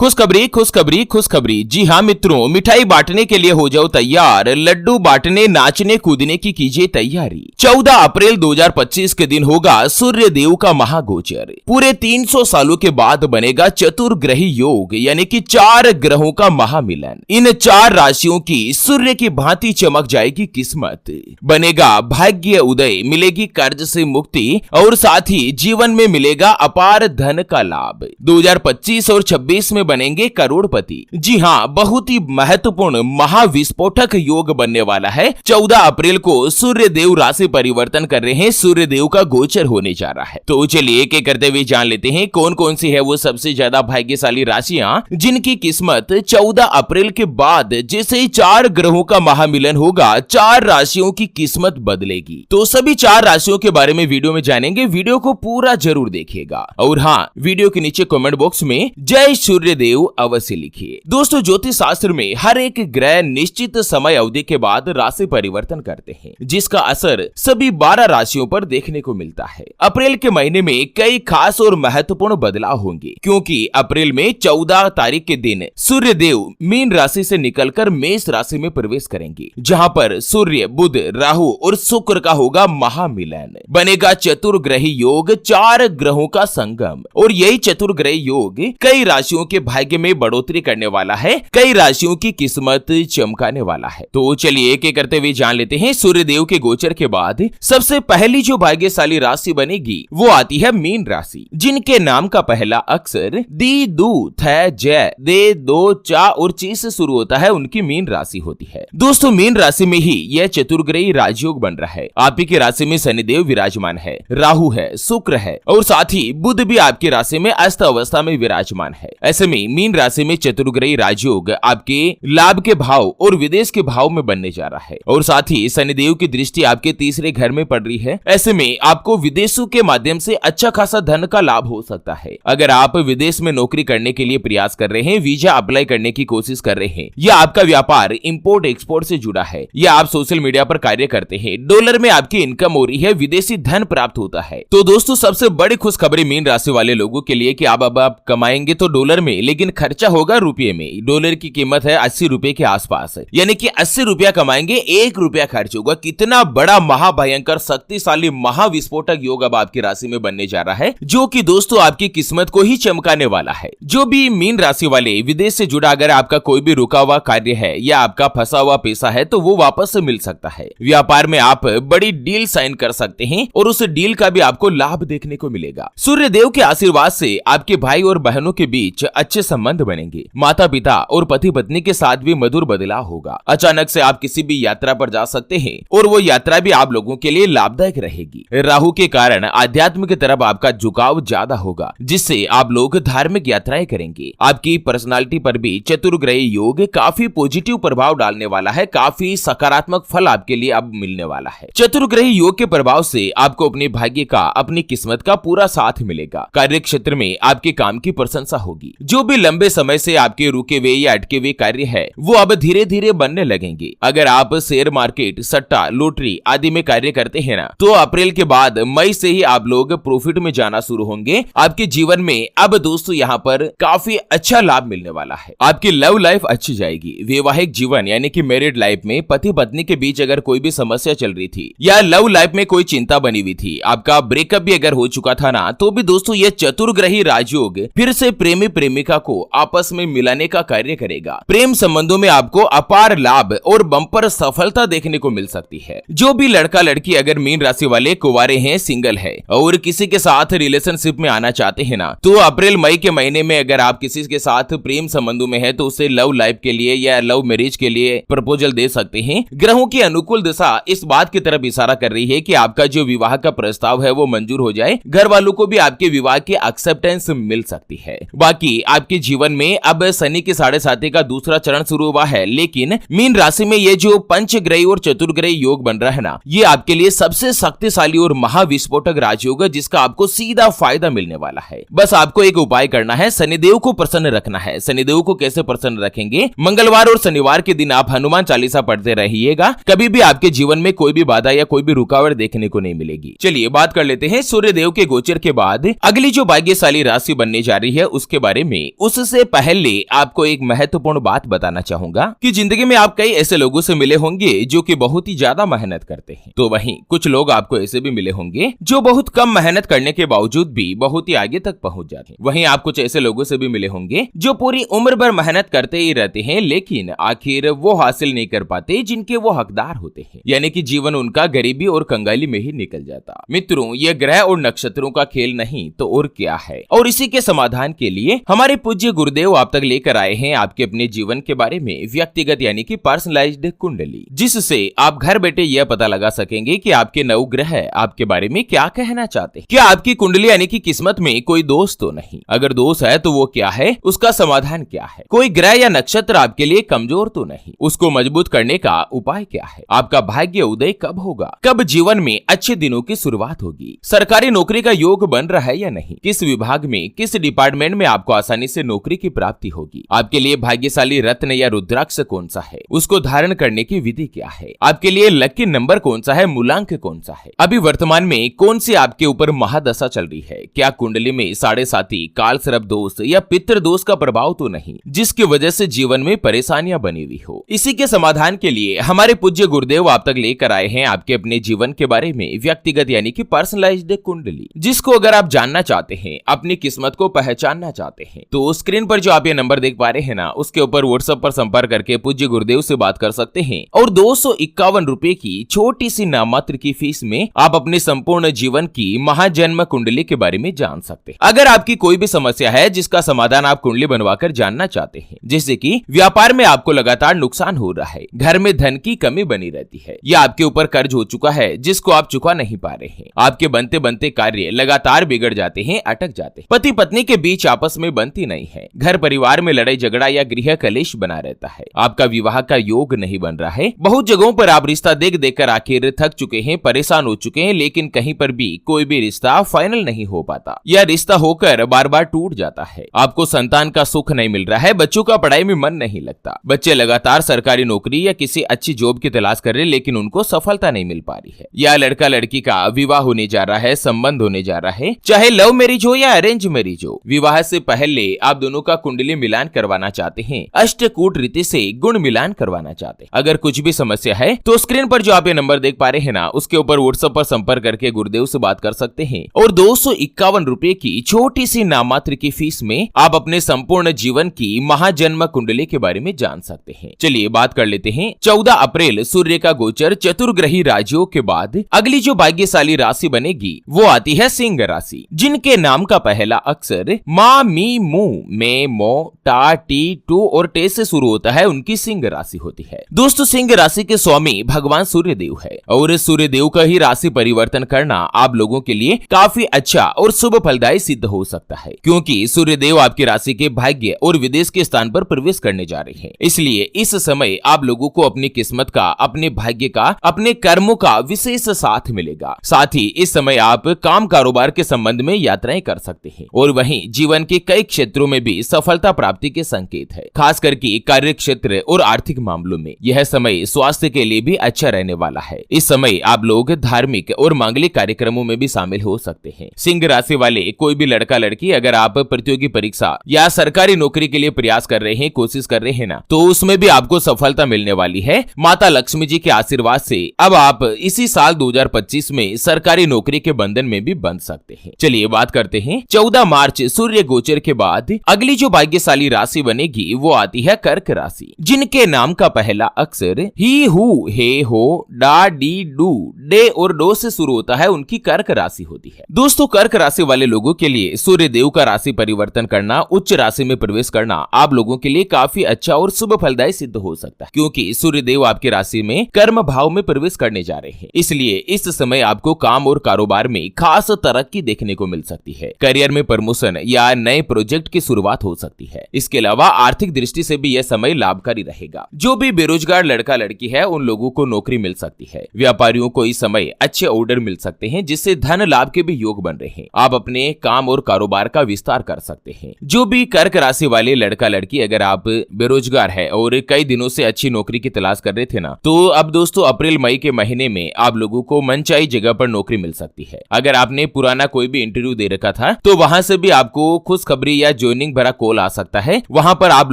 खुशखबरी खुशखबरी खुशखबरी। जी हाँ मित्रों, मिठाई बांटने के लिए हो जाओ तैयार, लड्डू बांटने नाचने कूदने की कीजिए तैयारी। 14 अप्रैल 2025 के दिन होगा सूर्य देव का महागोचर। पूरे 300 सालों के बाद बनेगा चतुर्ग्रही योग, यानी कि 4 ग्रहों का महामिलन। इन 4 राशियों की सूर्य की भांति चमक जाएगी किस्मत, बनेगा भाग्य उदय, मिलेगी कर्ज से मुक्ति और साथ ही जीवन में मिलेगा अपार धन का लाभ। 2025 और 26 में बनेंगे करोड़पति। जी हाँ, बहुत ही महत्वपूर्ण महाविस्फोटक योग बनने वाला है। 14 अप्रैल को सूर्य देव राशि परिवर्तन कर रहे हैं, सूर्य देव का गोचर होने जा रहा है। तो चलिए एक एक करते हुए जान लेते हैं कौन कौन सी है वो सबसे ज्यादा भाग्यशाली राशियां जिनकी किस्मत 14 अप्रैल के बाद जैसे ही 4 ग्रहों का महामिलन होगा, 4 राशियों की किस्मत बदलेगी। तो सभी 4 राशियों के बारे में वीडियो में जानेंगे, वीडियो को पूरा जरूर देखिएगा। और हाँ, वीडियो के नीचे कमेंट बॉक्स में जय सूर्य देव अवश्य लिखिए। दोस्तों, ज्योतिष शास्त्र में हर एक ग्रह निश्चित समय अवधि के बाद राशि परिवर्तन करते हैं, जिसका असर सभी 12 राशियों पर देखने को मिलता है। अप्रैल के महीने में कई खास और महत्वपूर्ण बदलाव होंगे, क्योंकि अप्रैल में 14 तारीख के दिन सूर्य देव मीन राशि से निकलकर मेष राशि में प्रवेश करेंगे, जहां पर सूर्य, बुध, राहु और शुक्र का होगा महामिलन। बनेगा चतुर्ग्रही योग, 4 ग्रहों का संगम। और यही चतुर्ग्रही योग कई राशियों के भाग्य में बढ़ोतरी करने वाला है, कई राशियों की किस्मत चमकाने वाला है। तो चलिए एक एक करते हुए जान लेते हैं। सूर्य देव के गोचर के बाद सबसे पहली जो भाग्यशाली राशि बनेगी वो आती है मीन राशि, जिनके नाम का पहला अक्षर दी, दू, थ, जय, दे, दो, चा और ची से शुरू होता है, उनकी मीन राशि होती है। दोस्तों, मीन राशि में ही यह चतुर्ग्रही राजयोग बन रहा है। आप ही की राशि में शनिदेव विराजमान है, राहु है, शुक्र है और साथ ही बुध भी आपकी राशि में अस्त अवस्था में विराजमान है। ऐसे में मीन राशि में चतुर्ग्रही राजयोग आपके लाभ के भाव और विदेश के भाव में बनने जा रहा है और साथ ही शनिदेव की दृष्टि आपके तीसरे घर में पड़ रही है। ऐसे में आपको विदेशों के माध्यम से अच्छा खासा धन का लाभ हो सकता है। अगर आप विदेश में नौकरी करने के लिए प्रयास कर रहे हैं, वीजा अप्लाई करने की कोशिश कर रहे हैं, या आपका व्यापार इंपोर्ट एक्सपोर्ट से जुड़ा है, या आप सोशल मीडिया पर कार्य करते हैं, डॉलर में आपकी इनकम हो रही है, विदेशी धन प्राप्त होता है, तो दोस्तों सबसे बड़ी खुशखबरी मीन राशि वाले लोगों के लिए कि अब आप कमाएंगे तो डॉलर में, लेकिन खर्चा होगा रुपये में। डॉलर की कीमत है 80 रुपए के आसपास, यानी कि 80 रुपया कमाएंगे, 1 रुपया खर्च होगा। कितना बड़ा महाभयंकर शक्तिशाली महाविस्फोटक योग अब आपकी राशि में बनने जा रहा है, जो कि दोस्तों आपकी किस्मत को ही चमकाने वाला है। जो भी मीन राशि वाले विदेश से जुड़ा अगर आपका कोई भी रुका हुआ कार्य है या आपका फंसा हुआ पैसा है तो वो वापस से मिल सकता है। व्यापार में आप बड़ी डील साइन कर सकते हैं और उस डील का भी आपको लाभ देखने को मिलेगा। सूर्य देव के आशीर्वाद से आपके भाई और बहनों के बीच अच्छे संबंध बनेंगे। माता पिता और पति पत्नी के साथ भी मधुर बदलाव होगा। अचानक से आप किसी भी यात्रा पर जा सकते हैं और वो यात्रा भी आप लोगों के लिए लाभदायक रहेगी। राहु के कारण आध्यात्म की तरफ आपका झुकाव ज्यादा होगा, जिससे आप लोग धार्मिक यात्राएं करेंगे। आपकी पर्सनालिटी पर भी चतुर्ग्रही योग काफी पॉजिटिव प्रभाव डालने वाला है, काफी सकारात्मक फल आपके लिए अब मिलने वाला है। चतुर्ग्रही योग के प्रभाव से आपको अपने भाग्य का, अपनी किस्मत का पूरा साथ मिलेगा। कार्य क्षेत्र में आपके काम की प्रशंसा होगी। जो भी लंबे समय से आपके रुके हुए या अटके हुए कार्य है वो अब धीरे धीरे बनने लगेंगे। अगर आप शेयर मार्केट, सट्टा, लॉटरी आदि में कार्य करते हैं ना, तो अप्रैल के बाद मई से ही आप लोग प्रॉफिट में जाना शुरू होंगे। आपके जीवन में अब दोस्तों यहाँ पर काफी अच्छा लाभ मिलने वाला है। आपकी लव लाइफ अच्छी जाएगी। वैवाहिक जीवन यानी कि मैरिड लाइफ में पति पत्नी के बीच अगर कोई भी समस्या चल रही थी या लव लाइफ में कोई चिंता बनी हुई थी, आपका ब्रेकअप भी अगर हो चुका था ना, तो भी दोस्तों ये चतुर्ग्रही राजयोग फिर से प्रेमी प्रेमिका को आपस में मिलाने का कार्य करेगा। प्रेम संबंधों में आपको अपार लाभ और बम्पर सफलता देखने को मिल सकती है। जो भी लड़का लड़की अगर मीन राशि वाले कुंवारे हैं, सिंगल है और किसी के साथ रिलेशनशिप में आना चाहते हैं ना, तो अप्रैल मई के महीने में अगर आप किसी के साथ प्रेम संबंधों में है तो उसे लव लाइफ के लिए या लव मैरिज के लिए प्रपोजल दे सकते हैं। ग्रहों की अनुकूल दिशा इस बात की तरफ इशारा कर रही है कि आपका जो विवाह का प्रस्ताव है वो मंजूर हो जाए। घर वालों को भी आपके विवाह की एक्सेप्टेंस मिल सकती है। बाकी आपके जीवन में अब शनि के 7.5 का दूसरा चरण शुरू हुआ है, लेकिन मीन राशि में ये जो पंचग्रही और चतुर्ग्रही योग बन रहा है ना, ये आपके लिए सबसे शक्तिशाली और महाविस्फोटक राजयोग है, जिसका आपको सीधा फायदा मिलने वाला है। बस आपको एक उपाय करना है, शनिदेव को प्रसन्न रखना है। शनिदेव को कैसे प्रसन्न रखेंगे? मंगलवार और शनिवार के दिन आप हनुमान चालीसा पढ़ते रहिएगा। कभी भी आपके जीवन में कोई भी बाधा या कोई भी रुकावट देखने को नहीं मिलेगी। चलिए बात कर लेते हैं सूर्य देव के गोचर के बाद अगली जो भाग्यशाली राशि बनने जा रही है उसके बारे में। उससे पहले आपको एक महत्वपूर्ण बात बताना चाहूंगा कि जिंदगी में आप कई ऐसे लोगों से मिले होंगे जो कि बहुत ही ज्यादा मेहनत करते हैं, तो वहीं कुछ लोग आपको ऐसे भी मिले होंगे जो बहुत कम मेहनत करने के बावजूद भी बहुत ही आगे तक पहुंच जाते हैं। वहीं आप कुछ ऐसे लोगों से भी मिले होंगे जो पूरी उम्र भर मेहनत करते ही रहते हैं, लेकिन आखिर वो हासिल नहीं कर पाते जिनके वो हकदार होते हैं, यानी कि जीवन उनका गरीबी और कंगाली में ही निकल जाता। मित्रों, ये ग्रह और नक्षत्रों का खेल नहीं तो और क्या है, और इसी के समाधान के लिए हमारे पूज्य गुरुदेव आप तक लेकर आए हैं आपके अपने जीवन के बारे में व्यक्तिगत यानी कि पर्सनलाइज्ड कुंडली, जिससे आप घर बैठे यह पता लगा सकेंगे कि आपके नवग्रह आपके बारे में क्या कहना चाहते हैं। क्या आपकी कुंडली यानी कि किस्मत में कोई दोष तो नहीं? अगर दोष है तो वो क्या है, उसका समाधान क्या है? कोई ग्रह या नक्षत्र आपके लिए कमजोर तो नहीं, उसको मजबूत करने का उपाय क्या है? आपका भाग्य उदय कब होगा? कब जीवन में अच्छे दिनों की शुरुआत होगी? सरकारी नौकरी का योग बन रहा है या नहीं? किस विभाग में, किस डिपार्टमेंट में आपको आसानी से नौकरी की प्राप्ति होगी? आपके लिए भाग्यशाली रत्न या रुद्राक्ष कौन सा है, उसको धारण करने की विधि क्या है? आपके लिए लकी नंबर कौन सा है, मूलांक कौन सा है? अभी वर्तमान में कौन सी आपके ऊपर महादशा चल रही है? क्या कुंडली में साढ़े साथी, काल सर्प दोष या पितृ दोष का प्रभाव तो नहीं, जिसकी वजह से जीवन में परेशानियां बनी हुई हो? इसी के समाधान के लिए हमारे पूज्य गुरुदेव आप तक लेकर आए हैं आपके अपने जीवन के बारे में व्यक्तिगत यानी कि पर्सनलाइज्ड कुंडली, जिसको अगर आप जानना चाहते हैं, अपनी किस्मत को पहचानना चाहते हैं, तो स्क्रीन पर जो आप ये नंबर देख पा रहे हैं ना, उसके ऊपर व्हाट्सएप पर संपर्क करके पूज्य गुरुदेव से बात कर सकते हैं और 251 रुपए की छोटी सी नाममात्र की फीस में आप अपने संपूर्ण जीवन की महाजन्म कुंडली के बारे में जान सकते हैं। अगर आपकी कोई भी समस्या है जिसका समाधान आप कुंडली बनवाकर जानना चाहते हैं, जैसे कि व्यापार में आपको लगातार नुकसान हो रहा है, घर में धन की कमी बनी रहती है, या आपके ऊपर कर्ज हो चुका है जिसको आप चुका नहीं पा रहे हैं, आपके बनते बनते कार्य लगातार बिगड़ जाते हैं, अटक जाते हैं, पति पत्नी के बीच आपस में बनती नहीं है, घर परिवार में लड़ाई झगड़ा या गृह कलेश बना रहता है, आपका विवाह का योग नहीं बन रहा है, बहुत जगहों पर आप रिश्ता देख देखकर आखिर थक चुके हैं, परेशान हो चुके हैं, लेकिन कहीं पर भी कोई भी रिश्ता फाइनल नहीं हो पाता, या रिश्ता होकर बार बार टूट जाता है, आपको संतान का सुख नहीं मिल रहा है, बच्चों का पढ़ाई में मन नहीं लगता, बच्चे लगातार सरकारी नौकरी या किसी अच्छी जॉब की तलाश कर रहे लेकिन उनको सफलता नहीं मिल पा रही है, या लड़का लड़की का विवाह होने जा रहा है, संबंध होने जा रहा है, चाहे लव मैरिज हो या अरेंज मैरिज हो, विवाह से पहले आप दोनों का कुंडली मिलान करवाना चाहते हैं, अष्टकूट रीति से गुण मिलान करवाना चाहते हैं। अगर कुछ भी समस्या है तो स्क्रीन पर जो आप ये नंबर देख पा रहे हैं ना, उसके ऊपर व्हाट्सएप पर संपर्क करके गुरुदेव से बात कर सकते हैं और 251 रुपए की छोटी सी नाममात्र की फीस में आप अपने संपूर्ण जीवन की महाजन्म कुंडली के बारे में जान सकते हैं। चलिए बात कर लेते हैं 14 अप्रैल सूर्य का गोचर चतुर्ग्रही राशियों के बाद अगली जो भाग्यशाली राशि बनेगी वो आती है सिंह राशि, जिनके नाम का पहला अक्षर मा मी मू में मो टा टी टू और टे से शुरू होता है, उनकी सिंह राशि होती है। दोस्तों, सिंह राशि के स्वामी भगवान सूर्य देव है और सूर्य देव का ही राशि परिवर्तन करना आप लोगों के लिए काफी अच्छा और शुभ फलदायी सिद्ध हो सकता है, क्योंकि सूर्य देव आपकी राशि के भाग्य और विदेश के स्थान पर प्रवेश करने जा रहे हैं। इसलिए इस समय आप लोगों को अपनी किस्मत का, अपने भाग्य का, अपने कर्मों का विशेष साथ मिलेगा। साथ ही इस समय आप काम कारोबार के संबंध में यात्राएं कर सकते हैं और वहीं जीवन के कई क्षेत्रों में भी सफलता प्राप्ति के संकेत है, खास करके कार्य क्षेत्र और आर्थिक मामलों में। यह समय स्वास्थ्य के लिए भी अच्छा रहने वाला है। इस समय आप लोग धार्मिक और मांगलिक कार्यक्रमों में भी शामिल हो सकते हैं। सिंह राशि वाले कोई भी लड़का लड़की, अगर आप प्रतियोगी परीक्षा या सरकारी नौकरी के लिए प्रयास कर रहे हैं, कोशिश कर रहे हैं ना, तो उसमें भी आपको सफलता मिलने वाली है। माता लक्ष्मी जी के आशीर्वाद से अब आप इसी साल 2025 में सरकारी नौकरी के बंधन में भी बंध सकते हैं। चलिए बात करते हैं 14 मार्च सूर्य गोचर के बाद अगली जो भाग्यशाली राशि बनेगी वो आती है कर्क राशि, जिनके नाम का पहला अक्षर ही, हु, हे, हो, डा, डी, डू, डे और डो से शुरू होता है, उनकी कर्क राशि होती है। दोस्तों, कर्क राशि वाले लोगों के लिए सूर्य देव का राशि परिवर्तन करना, उच्च राशि में प्रवेश करना आप लोगों के लिए काफी अच्छा और शुभ फलदायी सिद्ध हो सकता है, क्योंकि सूर्य देव आपकी राशि में कर्म भाव में प्रवेश करने जा रहे हैं। इसलिए इस समय आपको काम और कारोबार में खास तरक्की देखने को मिल सकती है। करियर में प्रमोशन या नए प्रोजेक्ट की शुरुआत हो सकती है। इसके अलावा आर्थिक दृष्टि से भी यह समय लाभकारी रहेगा। जो भी बेरोजगार लड़का लड़की है उन लोगों को नौकरी मिल सकती है। व्यापारियों को इस समय अच्छे ऑर्डर मिल सकते हैं, जिससे धन लाभ के भी योग बन रहे हैं। आप अपने काम और कारोबार का विस्तार कर सकते हैं। जो भी कर्क राशि वाले लड़का लड़की, अगर आप बेरोजगार है और कई दिनों से अच्छी नौकरी की तलाश कर रहे थे ना, तो अब दोस्तों अप्रैल मई के महीने में आप लोगों को मनचाही जगह पर नौकरी मिल सकती है। अगर आपने पुराना कोई भी इंटरव्यू दे रखा था तो वहां से भी आपको खुशखबरी या ज्वाइनिंग भरा कॉल आ सकता है, वहां पर आप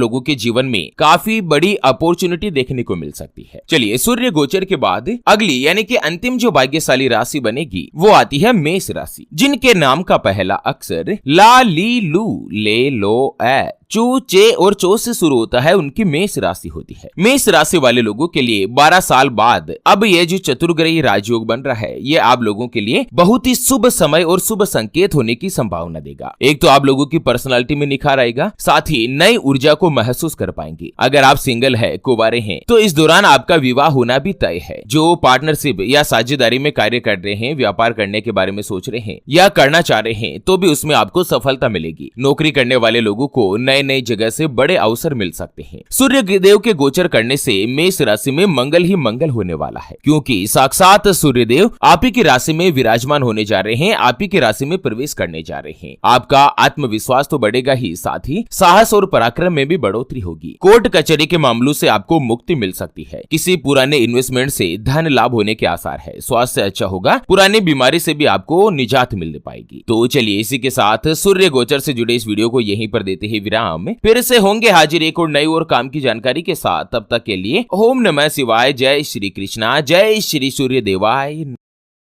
लोगों के जीवन में काफी बड़ी अपॉर्चुनिटी देखने को मिल सकती है। चलिए, सूर्य गोचर के बाद अगली यानी कि अंतिम जो भाग्यशाली राशि बनेगी वो आती है मेष राशि, जिनके नाम का पहला अक्षर ला, ली, लू, ले, लो, ए, चू, चे और चो से शुरू होता है, उनकी मेष राशि होती है। मेष राशि वाले लोगों के लिए 12 साल बाद अब ये जो चतुर्ग्रही राजयोग बन रहा है, ये आप लोगों के लिए बहुत ही शुभ समय और शुभ संकेत होने की संभावना देगा। एक तो आप लोगों की पर्सनालिटी में निखार आएगा, साथ ही नई ऊर्जा को महसूस कर पाएंगे। अगर आप सिंगल है, कुंवारे हैं, तो इस दौरान आपका विवाह होना भी तय है। जो पार्टनरशिप या साझेदारी में कार्य कर रहे हैं, व्यापार करने के बारे में सोच रहे हैं या करना चाह रहे हैं, तो भी उसमें आपको सफलता मिलेगी। नौकरी करने वाले लोगों को नए जगह से बड़े अवसर मिल सकते हैं। सूर्य देव के गोचर करने से मेष राशि में मंगल ही मंगल होने वाला है, क्योंकि साक्षात सूर्य देव आप ही की राशि में विराजमान होने जा रहे हैं, आप ही की राशि में प्रवेश करने जा रहे हैं। आपका आत्मविश्वास तो बढ़ेगा ही, साथ ही साहस और पराक्रम में भी बढ़ोतरी होगी। कोर्ट कचहरी के मामलों से आपको मुक्ति मिल सकती है। किसी पुराने इन्वेस्टमेंट से धन लाभ होने के आसार है। स्वास्थ्य अच्छा होगा, पुरानी बीमारी से भी आपको निजात मिल पाएगी। तो चलिए, इसी के साथ सूर्य गोचर से जुड़े इस वीडियो को यहीं पर देते हैं विराम। फिर से होंगे हाजिर एक और नई और काम की जानकारी के साथ। तब तक के लिए ओम नमः शिवाय, जय श्री कृष्णा, जय श्री सूर्य देवाय।